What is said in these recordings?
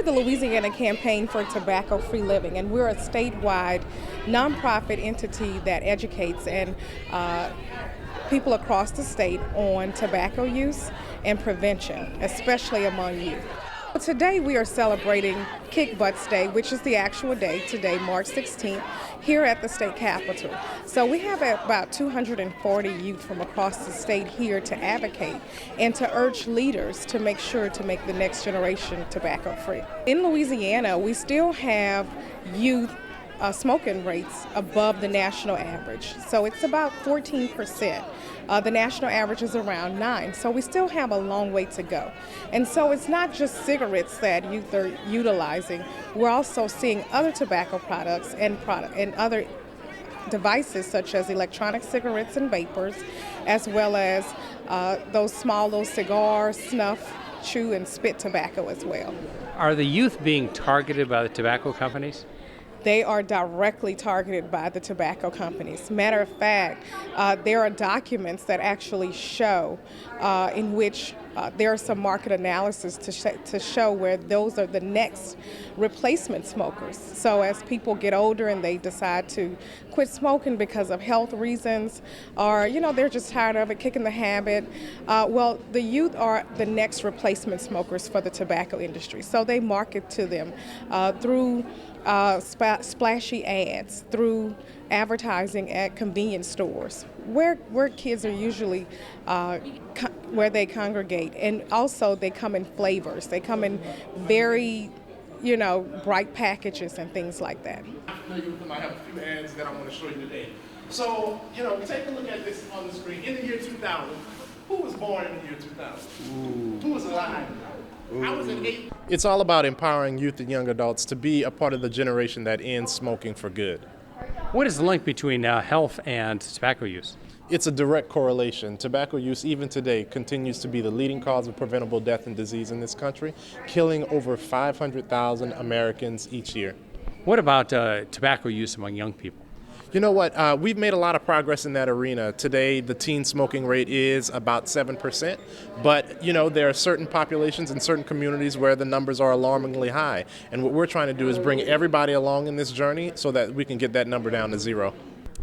the Louisiana Campaign for Tobacco-Free Living, and we're a statewide nonprofit entity that educates and people across the state on tobacco use and prevention, especially among youth. Today we are celebrating Kick Butts Day, which is the actual day today, March 16th, here at the state capitol. So we have about 240 youth from across the state here to advocate and to urge leaders to make sure to make the next generation tobacco free. In Louisiana, we still have youth smoking rates above the national average. So it's about 14%. The national average is around 9%, so we still have a long way to go. And so it's not just cigarettes that youth are utilizing. We're also seeing other tobacco products and other devices such as electronic cigarettes and vapors, as well as those small little cigars, snuff, chew, and spit tobacco as well. Are the youth being targeted by the tobacco companies? They are directly targeted by the tobacco companies. Matter of fact, there are documents that actually show in which there are some market analysis to show where those are the next replacement smokers. So as people get older and they decide to quit smoking because of health reasons, or they're just tired of it, kicking the habit, well, the youth are the next replacement smokers for the tobacco industry. So they market to them through splashy ads, through advertising at convenience stores, where kids are usually where they congregate, and also they come in flavors. They come in very, bright packages and things like that. I have a few ads that I want to show you today. So, take a look at this on the screen. In the year 2000, who was born in the year 2000? Who was alive? I was in 8. It's all about empowering youth and young adults to be a part of the generation that ends smoking for good. What is the link between health and tobacco use? It's a direct correlation. Tobacco use, even today, continues to be the leading cause of preventable death and disease in this country, killing over 500,000 Americans each year. What about tobacco use among young people? You know what? We've made a lot of progress in that arena. Today, the teen smoking rate is about 7%, but there are certain populations in certain communities where the numbers are alarmingly high. And what we're trying to do is bring everybody along in this journey so that we can get that number down to 0.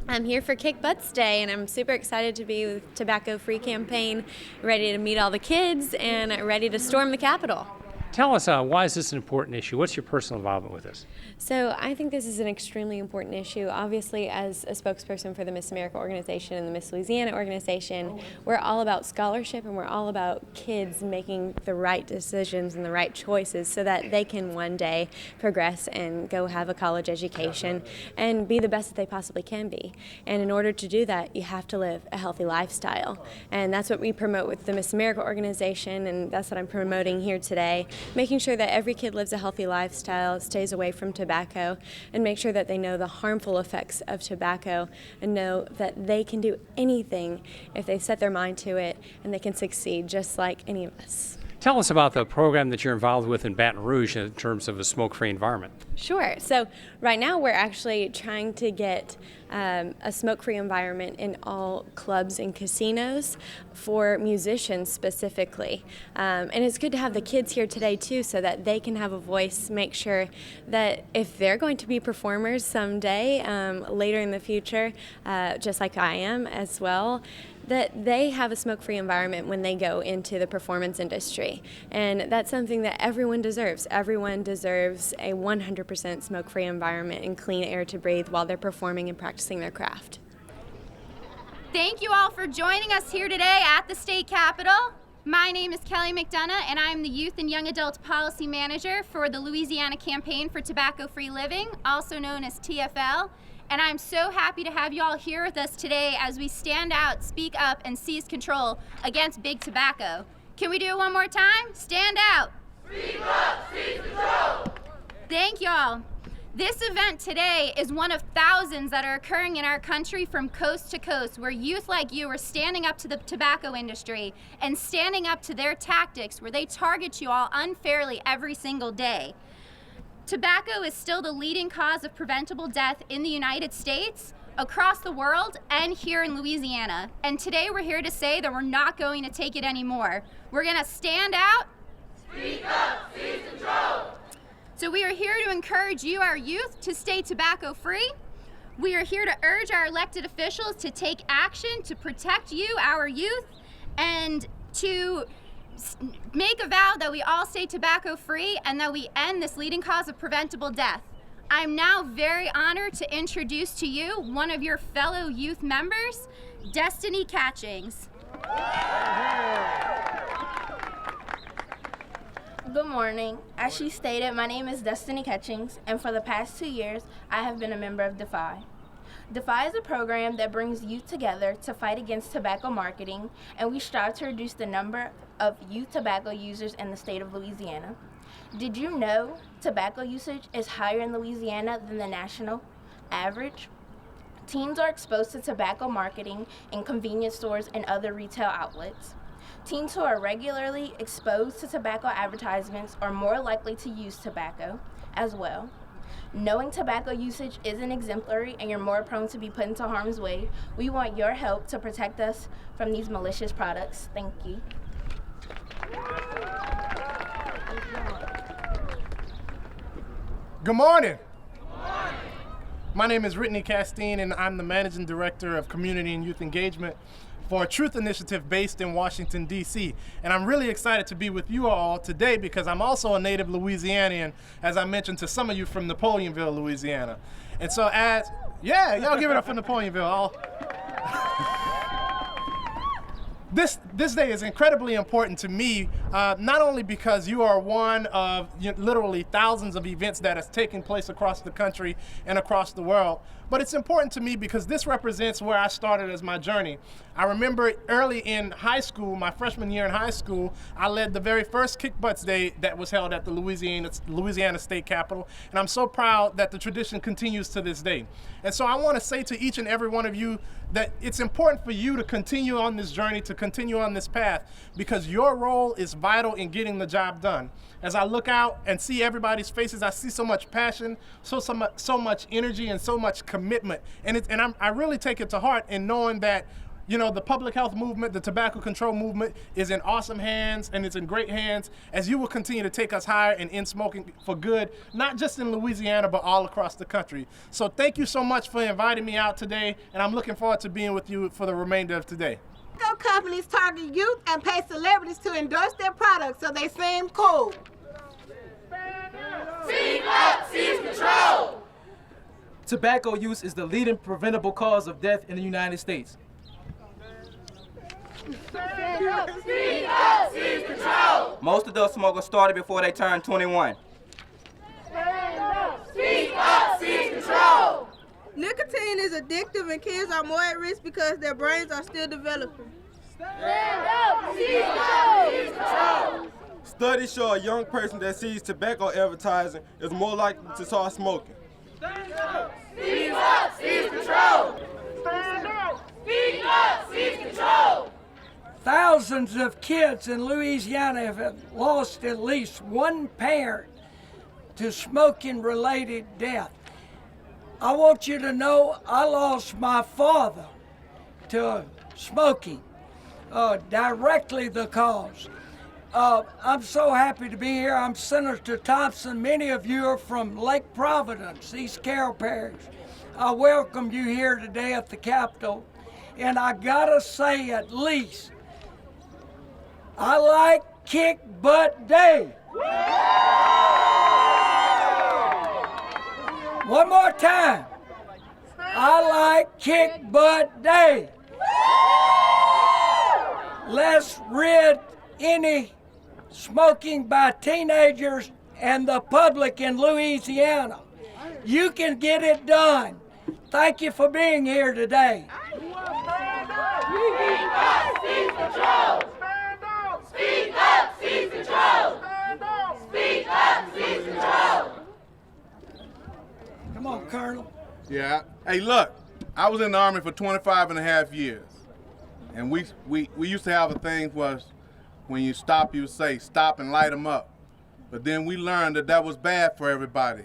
I'm here for Kick Butts Day, and I'm super excited to be with Tobacco Free Campaign, ready to meet all the kids and ready to storm the Capitol. Tell us, why is this an important issue? What's your personal involvement with this? So I think this is an extremely important issue. Obviously, as a spokesperson for the Miss America organization and the Miss Louisiana organization, we're all about scholarship and we're all about kids making the right decisions and the right choices so that they can one day progress and go have a college education and be the best that they possibly can be. And in order to do that, you have to live a healthy lifestyle. And that's what we promote with the Miss America organization, and that's what I'm promoting here today. Making sure that every kid lives a healthy lifestyle, stays away from tobacco, and make sure that they know the harmful effects of tobacco and know that they can do anything if they set their mind to it, and they can succeed just like any of us. Tell us about the program that you're involved with in Baton Rouge in terms of a smoke-free environment. Sure. So right now we're actually trying to get a smoke-free environment in all clubs and casinos for musicians specifically. And it's good to have the kids here today too so that they can have a voice, make sure that if they're going to be performers someday later in the future, just like I am as well, that they have a smoke-free environment when they go into the performance industry. And that's something that everyone deserves. Everyone deserves a 100% smoke-free environment and clean air to breathe while they're performing and practicing their craft. Thank you all for joining us here today at the State Capitol. My name is Kelly McDonough, and I'm the Youth and Young Adult Policy Manager for the Louisiana Campaign for Tobacco-Free Living, also known as TFL. And I'm so happy to have you all here with us today as we stand out, speak up, and seize control against big tobacco. Can we do it one more time? Stand out. Speak up, seize control. Thank y'all. This event today is one of thousands that are occurring in our country from coast to coast, where youth like you are standing up to the tobacco industry and standing up to their tactics where they target you all unfairly every single day. Tobacco is still the leading cause of preventable death in the United States, across the world, and here in Louisiana. And today we're here to say that we're not going to take it anymore. We're going to stand out. Speak up, seize control. So we are here to encourage you, our youth, to stay tobacco free. We are here to urge our elected officials to take action to protect you, our youth, and to make a vow that we all stay tobacco free and that we end this leading cause of preventable death. I'm now very honored to introduce to you one of your fellow youth members, Destiny Catchings. Good morning. As she stated, my name is Destiny Catchings, and for the past 2 years, I have been a member of DEFY. DEFY is a program that brings youth together to fight against tobacco marketing, and we strive to reduce the number of youth tobacco users in the state of Louisiana. Did you know tobacco usage is higher in Louisiana than the national average? Teens are exposed to tobacco marketing in convenience stores and other retail outlets. Teens who are regularly exposed to tobacco advertisements are more likely to use tobacco as well. Knowing tobacco usage isn't exemplary and you're more prone to be put into harm's way, we want your help to protect us from these malicious products. Thank you. Good morning. My name is Brittany Castine, and I'm the Managing Director of Community and Youth Engagement for a Truth Initiative based in Washington, D.C. And I'm really excited to be with you all today because I'm also a native Louisianian, as I mentioned to some of you from Napoleonville, Louisiana. And so y'all give it up for Napoleonville. This day is incredibly important to me, not only because you are one of literally thousands of events that has taken place across the country and across the world, but it's important to me because this represents where I started as my journey. I remember early in high school, my freshman year in high school, I led the very first Kick Butts Day that was held at the Louisiana State Capitol, and I'm so proud that the tradition continues to this day. And so I want to say to each and every one of you that it's important for you to continue on this journey, to continue on this path, because your role is vital in getting the job done. As I look out and see everybody's faces, I see so much passion, so much energy, and so much commitment. And I really take it to heart in knowing that the public health movement, the tobacco control movement is in awesome hands, and it's in great hands as you will continue to take us higher and end smoking for good, not just in Louisiana, but all across the country. So thank you so much for inviting me out today, and I'm looking forward to being with you for the remainder of today. Tobacco companies target youth and pay celebrities to endorse their products so they seem cool. Speak up, seize control! Tobacco use is the leading preventable cause of death in the United States. Speak up, seize control! Most adult smokers started before they turned 21. Speak up, seize control! Nicotine is addictive and kids are more at risk because their brains are still developing. Stand up, seize control! Studies show a young person that sees tobacco advertising is more likely to start smoking. Stand up, seize control! Stand up, speak up, seize control! Thousands of kids in Louisiana have lost at least one parent to smoking-related death. I want you to know I lost my father to smoking, directly the cause. I'm so happy to be here. I'm Senator Thompson. Many of you are from Lake Providence, East Carroll Parish. I welcome you here today at the Capitol. And I gotta say at least, I like Kick Butt Day. One more time. I like Kick Butt Day. Let's rid any smoking by teenagers and the public in Louisiana. You can get it done. Thank you for being here today. Speak up, seize control! Speak up, seize control! Speak up, seize control! Come on, Colonel. Yeah. Hey, look, I was in the Army for 25 and a half years. And we used to have a thing was when you stop, you say, stop and light them up. But then we learned that was bad for everybody.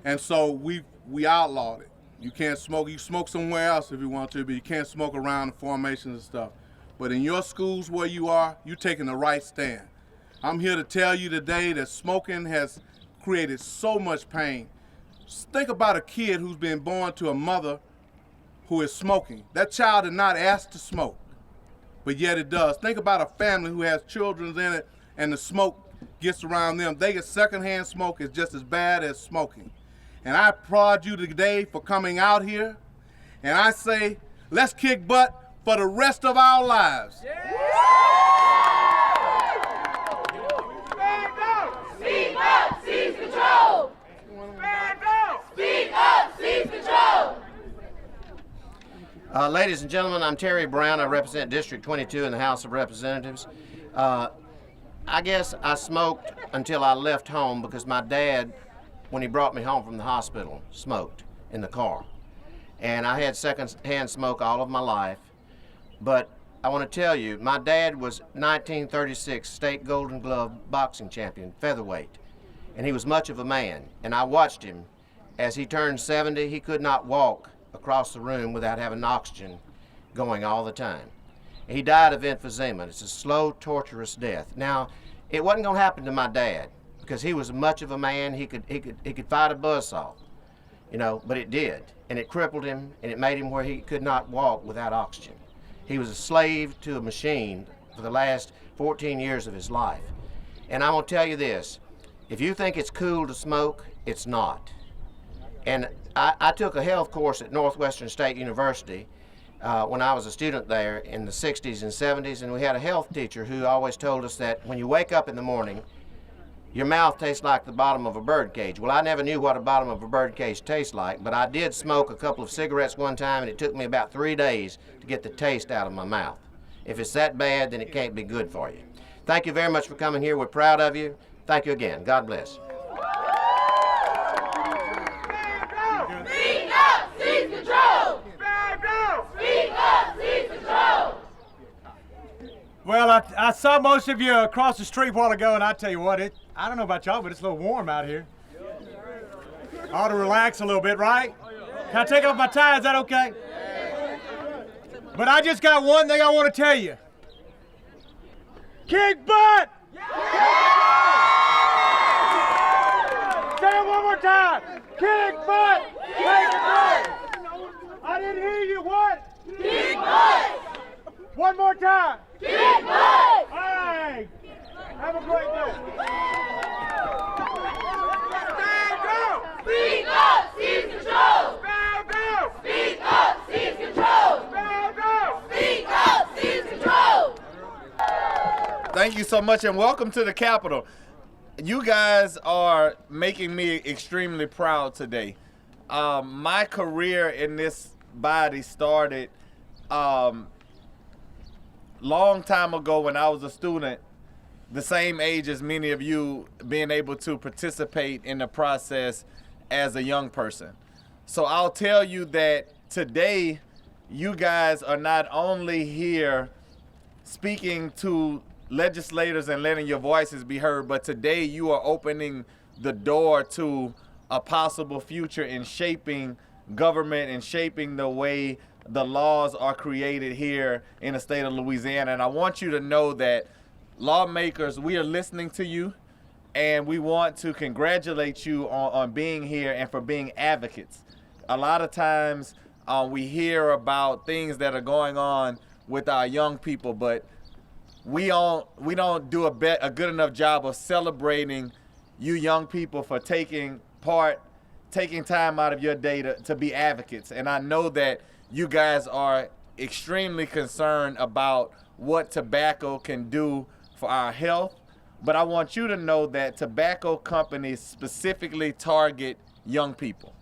And so we outlawed it. You can't smoke. You smoke somewhere else if you want to, but you can't smoke around the formations and stuff. But in your schools where you are, you're taking the right stand. I'm here to tell you today that smoking has created so much pain. Think about a kid who's been born to a mother who is smoking. That child did not ask to smoke, but yet it does. Think about a family who has children in it and the smoke gets around them. They get secondhand smoke is just as bad as smoking. And I applaud you today for coming out here. And I say, let's kick butt for the rest of our lives. Stand up! Speak up! Seize control! Stand up! Speak up! Seize control! Ladies and gentlemen, I'm Terry Brown. I represent District 22 in the House of Representatives. I guess I smoked until I left home because my dad, when he brought me home from the hospital, smoked in the car. And I had second-hand smoke all of my life. But I want to tell you, my dad was 1936 state Golden Glove boxing champion, featherweight. And he was much of a man. And I watched him. As he turned 70, he could not walk across the room without having oxygen going all the time. He died of emphysema. It's a slow, torturous death. Now, it wasn't going to happen to my dad because he was much of a man. He could fight a buzzsaw, you know, but it did. And it crippled him, and it made him where he could not walk without oxygen. He was a slave to a machine for the last 14 years of his life. And I'm going to tell you this. If you think it's cool to smoke, it's not. And I took a health course at Northwestern State University when I was a student there in the 60s and 70s, and we had a health teacher who always told us that when you wake up in the morning, your mouth tastes like the bottom of a bird cage. Well, I never knew what a bottom of a bird cage tastes like, but I did smoke a couple of cigarettes one time, and it took me about 3 days to get the taste out of my mouth. If it's that bad, then it can't be good for you. Thank you very much for coming here. We're proud of you. Thank you again. God bless. Speak up! Seize control! Stand up! Speak up! Seize control! Well, I saw most of you across the street a while ago, and I tell you what, I don't know about y'all, but it's a little warm out here. Ought to relax a little bit, right? Can I take off my tie? Is that okay? But I just got one thing I want to tell you. Kick butt! Say it one more time. Kick butt! Kick butt! I didn't hear you. What? Kick butt! One more time. Kick butt! All right. Have a great day. Stand up! Speak up! Seize control! Stand up! Speak up! Seize control! Stand up! Speak up! Seize control! Thank you so much, and welcome to the Capitol. You guys are making me extremely proud today. My career in this body started long time ago when I was a student, the same age as many of you, being able to participate in the process as a young person. So I'll tell you that today you guys are not only here speaking to legislators and letting your voices be heard, but today you are opening the door to a possible future in shaping government and shaping the way the laws are created here in the state of Louisiana. And I want you to know that lawmakers, we are listening to you, and we want to congratulate you on being here and for being advocates. A lot of times we hear about things that are going on with our young people, but we don't do a good enough job of celebrating you young people for taking time out of your day to be advocates. And I know that you guys are extremely concerned about what tobacco can do for our health, but I want you to know that tobacco companies specifically target young people.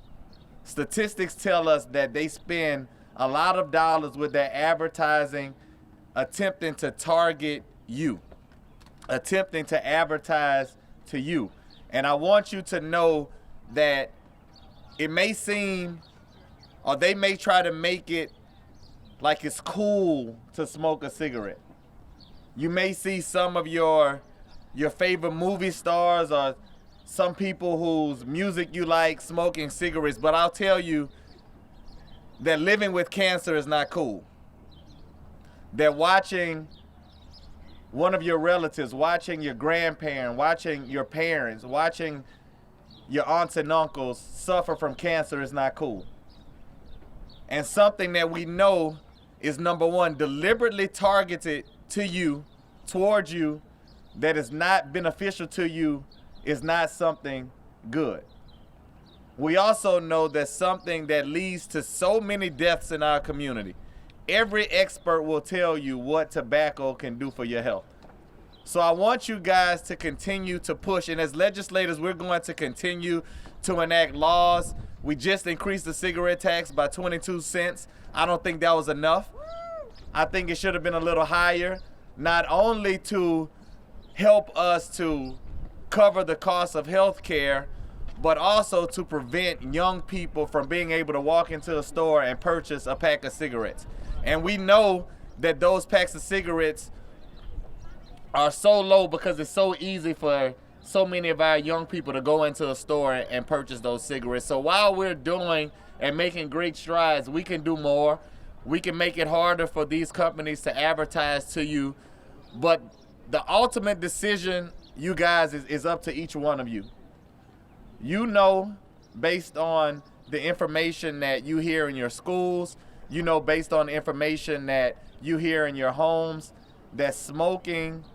Statistics tell us that they spend a lot of dollars with their advertising attempting to target you, attempting to advertise to you. And I want you to know that it may seem, or they may try to make it like it's cool to smoke a cigarette. You may see some of your favorite movie stars or some people whose music you like smoking cigarettes, but I'll tell you that living with cancer is not cool. That watching one of your relatives, watching your grandparent, watching your parents, watching your aunts and uncles suffer from cancer is not cool. And something that we know is, number one, deliberately targeted to you, towards you, that is not beneficial to you is not something good. We also know that something that leads to so many deaths in our community. Every expert will tell you what tobacco can do for your health. So I want you guys to continue to push, and as legislators, we're going to continue to enact laws. We just increased the cigarette tax by 22 cents. I don't think that was enough. I think it should have been a little higher, not only to help us to cover the cost of health care, but also to prevent young people from being able to walk into a store and purchase a pack of cigarettes. And we know that those packs of cigarettes are so low because it's so easy for so many of our young people to go into a store and purchase those cigarettes. So while we're doing and making great strides, we can do more. We can make it harder for these companies to advertise to you. But the ultimate decision, you guys, is up to each one of you. You know, based on the information that you hear in your schools, you know, based on the information that you hear in your homes, that smoking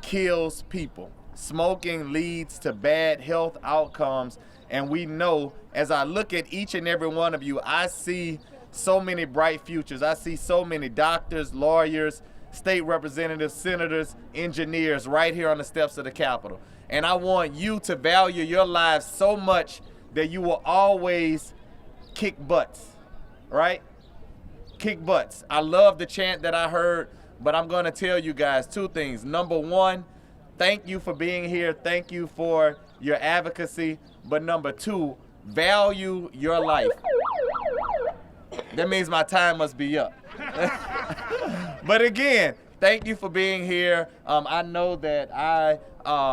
kills people. Smoking leads to bad health outcomes. And we know, as I look at each and every one of you, I see so many bright futures. I see so many doctors, lawyers, state representatives, senators, engineers right here on the steps of the Capitol. And I want you to value your lives so much that you will always kick butts, right? Kick butts. I love the chant that I heard, but I'm going to tell you guys two things. Number one, thank you for being here. Thank you for your advocacy. But number two, value your life. That means my time must be up. But again, thank you for being here. I know that I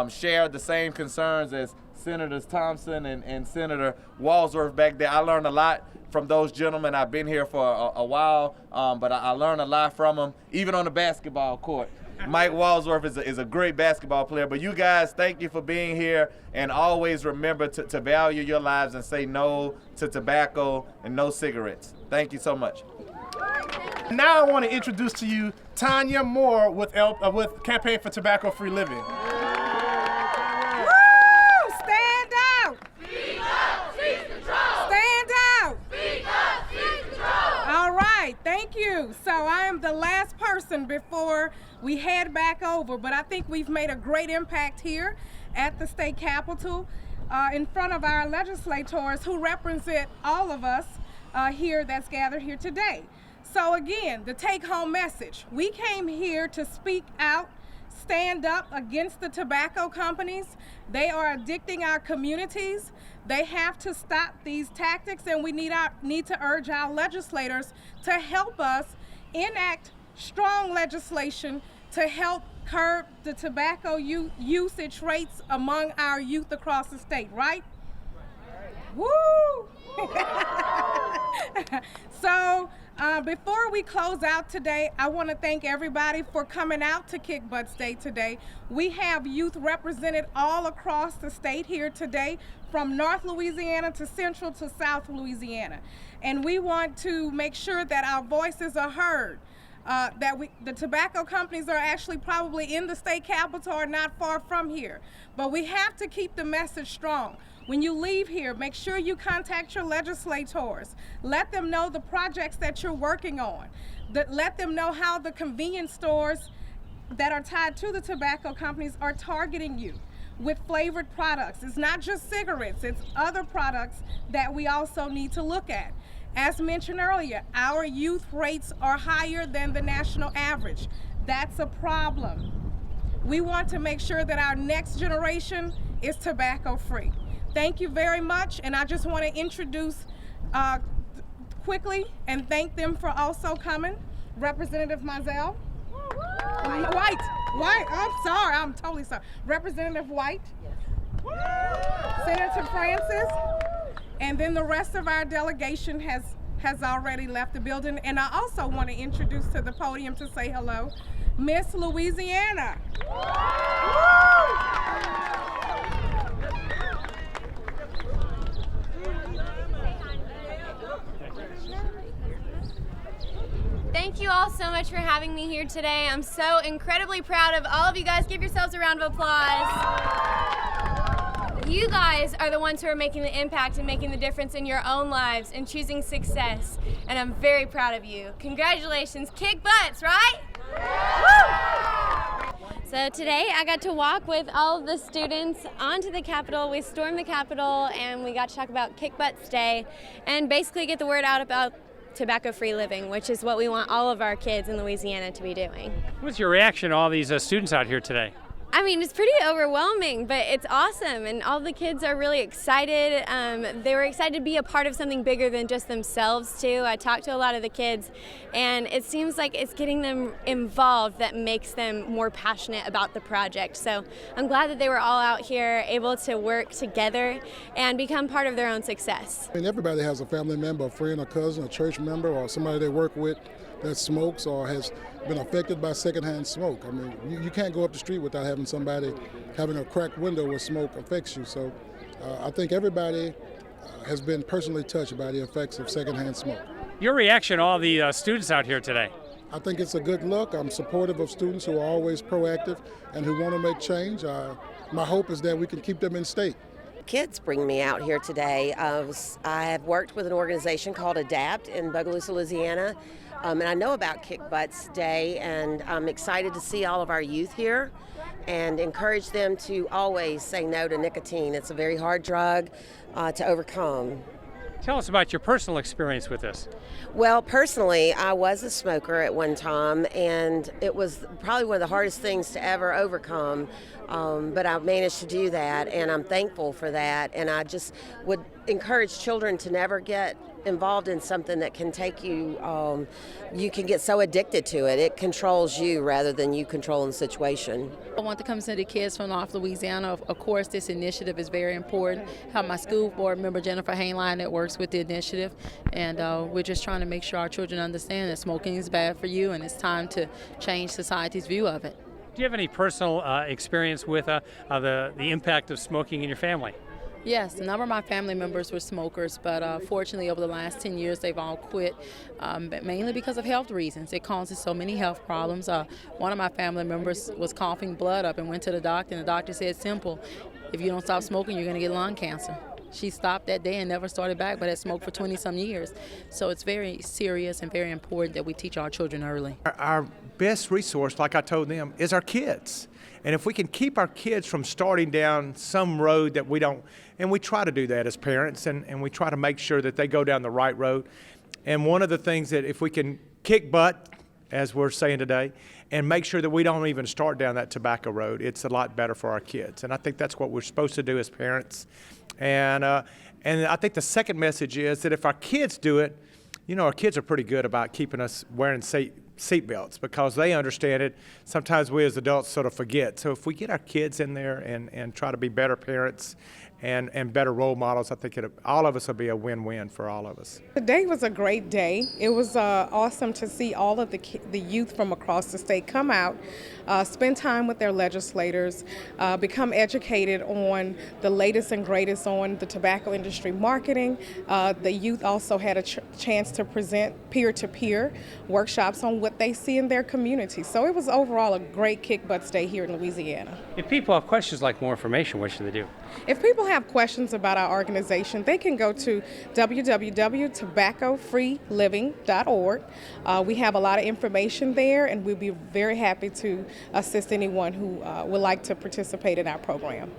share the same concerns as Senators Thompson and Senator Walsworth back there. I learned a lot from those gentlemen. I've been here for a while, but I learned a lot from them, even on the basketball court. Mike Walsworth is a great basketball player. But you guys, thank you for being here, and always remember to value your lives and say no to tobacco and no cigarettes. Thank you so much. Now I want to introduce to you Tanya Moore with Campaign for Tobacco-Free Living. Woo! Stand out! Speak up, seize control! Stand out! Speak up, seize control! All right, thank you. So I am the last person before we head back over, but I think we've made a great impact here at the state capitol in front of our legislators who represent all of us here that's gathered here today. So again, the take-home message, we came here to speak out, stand up against the tobacco companies. They are addicting our communities. They have to stop these tactics, and we need to urge our legislators to help us enact strong legislation to help curb the tobacco usage rates among our youth across the state, right? Woo! So before we close out today, I want to thank everybody for coming out to Kick Butts Day today. We have youth represented all across the state here today, from North Louisiana to Central to South Louisiana. And we want to make sure that our voices are heard. The tobacco companies are actually probably in the state capitol or not far from here. But we have to keep the message strong. When you leave here, make sure you contact your legislators. Let them know the projects that you're working on. Let them know how the convenience stores that are tied to the tobacco companies are targeting you with flavored products. It's not just cigarettes, it's other products that we also need to look at. As mentioned earlier, our youth rates are higher than the national average. That's a problem. We want to make sure that our next generation is tobacco free. Thank you very much, and I just want to introduce quickly and thank them for also coming. Representative Mizell. White, I'm sorry, I'm totally sorry. Representative White. Yes. Senator Francis. And then the rest of our delegation has already left the building. And I also want to introduce to the podium to say hello, Miss Louisiana. so much for having me here today. I'm so incredibly proud of all of you guys. Give yourselves a round of applause. You guys are the ones who are making the impact and making the difference in your own lives and choosing success. And I'm very proud of you. Congratulations, kick butts, right? Woo! So today I got to walk with all of the students onto the Capitol. We stormed the Capitol and we got to talk about Kick Butts Day and basically get the word out about tobacco-free living, which is what we want all of our kids in Louisiana to be doing. What's your reaction to all these students out here today? I mean, it's pretty overwhelming, but it's awesome, and all the kids are really excited. They were excited to be a part of something bigger than just themselves, too. I talked to a lot of the kids, and it seems like it's getting them involved that makes them more passionate about the project. So I'm glad that they were all out here able to work together and become part of their own success. I mean, everybody has a family member, a friend, a cousin, a church member, or somebody they work with that smokes or has been affected by secondhand smoke. I mean, you can't go up the street without having somebody having a cracked window where smoke affects you. So I think everybody has been personally touched by the effects of secondhand smoke. Your reaction to all the students out here today? I think it's a good look. I'm supportive of students who are always proactive and who want to make change. My hope is that we can keep them in state. Kids bring me out here today. I have worked with an organization called ADAPT in Bogalusa, Louisiana, and I know about Kick Butts Day, and I'm excited to see all of our youth here and encourage them to always say no to nicotine. It's a very hard drug to overcome. Tell us about your personal experience with this. Well, personally, I was a smoker at one time, and it was probably one of the hardest things to ever overcome, but I managed to do that, and I'm thankful for that, and I just would encourage children to never get involved in something that can take you, you can get so addicted to it. It controls you rather than you controlling the situation. I want to come to the kids from North Louisiana. Of course, this initiative is very important. I have my school board member, Jennifer Hainline, that works with the initiative, and we're just trying to make sure our children understand that smoking is bad for you, and it's time to change society's view of it. Do you have any personal experience with the impact of smoking in your family? Yes, a number of my family members were smokers, but fortunately over the last 10 years they've all quit, mainly because of health reasons. It causes so many health problems. One of my family members was coughing blood up and went to the doctor, and the doctor said simple, if you don't stop smoking, you're going to get lung cancer. She stopped that day and never started back, but had smoked for 20-some years. So it's very serious and very important that we teach our children early. Our best resource, like I told them, is our kids. And if we can keep our kids from starting down some road that we don't, and we try to do that as parents, and we try to make sure that they go down the right road. And one of the things that if we can kick butt, as we're saying today, and make sure that we don't even start down that tobacco road, it's a lot better for our kids. And I think that's what we're supposed to do as parents. And I think the second message is that if our kids do it, you know, our kids are pretty good about keeping us wearing seat belts because they understand it. Sometimes we as adults sort of forget. So if we get our kids in there and try to be better parents and better role models, I think all of us will be a win-win for all of us. Today was a great day. It was awesome to see all of the youth from across the state come out, spend time with their legislators, become educated on the latest and greatest on the tobacco industry marketing. The youth also had a chance to present peer-to-peer workshops on what they see in their community. So it was overall a great Kick Butts Day here in Louisiana. If people have questions like more information, what should they do? If people have questions about our organization, they can go to www.tobaccofreeliving.org. We have a lot of information there, and we'll be very happy to assist anyone who would like to participate in our program.